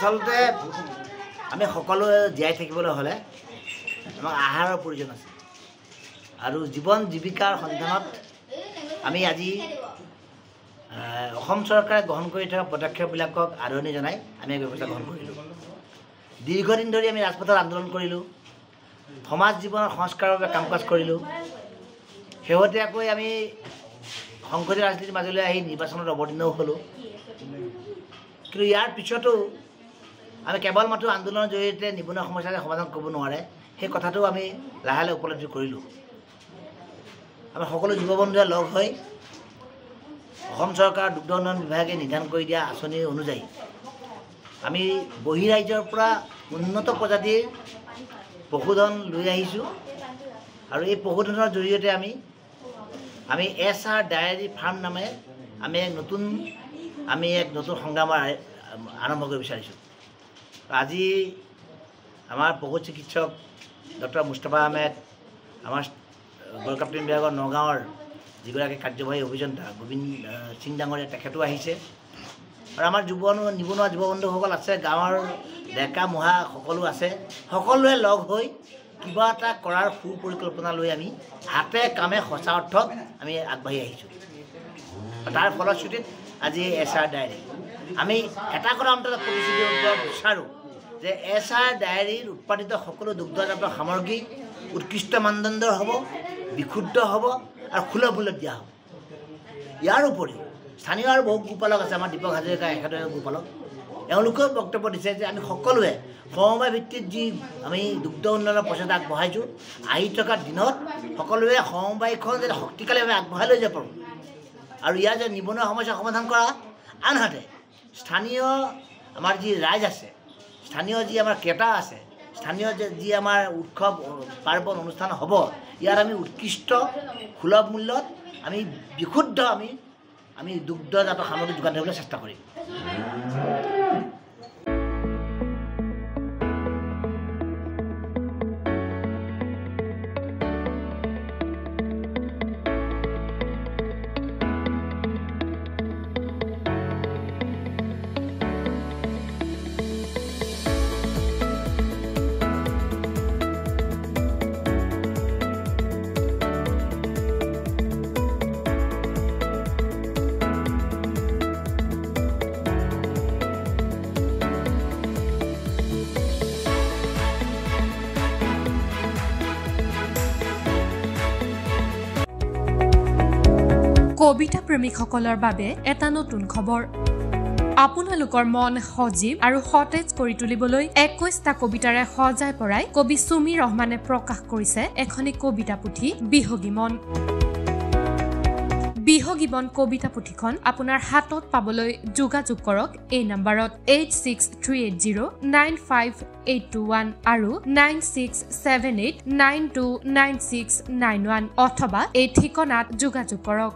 আচলতে আমি সকলো জীয়াই থাকিবলৈ হলে আমাক আহাৰৰ প্ৰয়োজন আছে আৰু জীৱন জীৱিকাৰ সন্ধানত আমি আজি অসম চৰকাৰে গ্ৰহণ কৰি থকা পদক্ষেপবিলাকক আদৰণি জনাই আমি এই ব্যৱস্থা গ্ৰহণ কৰিলোঁ দীৰ্ঘদিন ধৰি আমি ৰাজপথত আন্দোলন কৰিলোঁ সমাজ জীৱনৰ সংস্কাৰৰ বাবে কাম কাজ কৰিলোঁ শেহতীয়াকৈ আমি সংসদীয় ৰাজনীতিৰ মাজলৈ আহি নিৰ্বাচনত অৱতীৰ্ণও হ'লোঁ কিন্তু ইয়াৰ পিছতো আমি কেৱল মাত্ৰ আন্দোলনৰ জৰিয়তে নিবনুৱা সমস্যাৰ সমাধান কৰিব নোৱাৰে সেই কথাটো আমি লাহে লাহে উপলব্ধি কৰিলোঁ আমি সকলো যুৱ বন্ধুৱে লগ হৈ অসম চৰকাৰৰ দুগ্ধ উন্নয়ন বিভাগে নিৰ্ধাৰণ কৰি দিয়া আঁচনি অনুযায়ী আমি বহিৰাজ্যৰ পৰা উন্নত প্ৰজাতিৰ পশুধন লৈ আহিছোঁ আৰু এই পশুধনৰ জৰিয়তে আমি SR ডায়েৰী ফাৰ্ম নামে আমি এক নতুন সংগ্ৰাম আৰম্ভ কৰিব বিচাৰিছোঁ আজি আমাৰ পশু চিকিৎসক ডক্টৰ মুস্তাফা আহমেদ আমাৰ গড়কাপ্তানি বিভাগৰ নগাঁৱৰ যিগৰাকী কাৰ্যবাহী অভিযন্তা গোবিন্দ সিং ডাঙৰীয়া তেখেতো আহিছে আৰু আমাৰ নিবনুৱা যুৱ বন্ধুসকল আছে গাঁৱৰ ডেকা মুহা সকলো আছে সকলোৱে লগ হৈ কিবা এটা কৰাৰ সুপৰিকল্পনা লৈ আমি হাতে কামে সঁচা অৰ্থত আমি আগবাঢ়ি আহিছোঁ তাৰ ফলশ্ৰুতিত আজি SR ডায়েৰী আমি এটা কথা অন্তত প্ৰতিশ্ৰুতি বিচাৰোঁ যে SR ডায়েৰীৰ উৎপাদিত সকলো দুগ্ধজাত সামগ্ৰী উৎকৃষ্ট মানদণ্ডৰ হ'ব বিশুদ্ধ হ'ব আৰু সুলভ মূল্যত দিয়া হ'ব ইয়াৰ উপৰিও স্থানীয় আৰু বহু গোপালক আছে আমাৰ দীপক হাজৰিকা এখেতৰ গোপালক এওঁলোকেও বক্তব্য দিছে যে আমি সকলোৱে সমবায় ভিত্তিত যি আমি দুগ্ধ উন্নয়নৰ প্ৰচেষ্টা আগবঢ়াইছোঁ আহি থকা দিনত সকলোৱে সমবায়খন যাতে শক্তিশালীভাৱে আগবঢ়াই লৈ যাব পাৰোঁ আৰু ইয়াৰ যে নিবনুৱা সমস্যা সমাধান কৰা আনহাতে স্থানীয় আমাৰ যি ৰাইজ আছে স্থানীয় যি আমাৰ ক্ৰেতা আছে স্থানীয় যি আমাৰ উৎসৱ পাৰ্বণ অনুষ্ঠান হ'ব ইয়াত আমি উৎকৃষ্ট সুলভ মূল্যত আমি বিশুদ্ধ আমি দুগ্ধজাত সামগ্ৰী যোগান ধৰিবলৈ চেষ্টা কৰিম কবিতা প্ৰেমিকসকলৰ বাবে এটা নতুন খবৰ আপোনালোকৰ মন সজীৱ আৰু সতেজ কৰি তুলিবলৈ 21টা কবিতাৰে সজাই পৰাই কবি সুমি ৰহমানে প্ৰকাশ কৰিছে এখনি কবিতা পুথি বিহগী বন কবিতা পুথিখন আপোনাৰ হাতত পাবলৈ যোগাযোগ কৰক এই নম্বৰত 8638095821 আৰু 9678929691 অথবা এই ঠিকনাত যোগাযোগ কৰক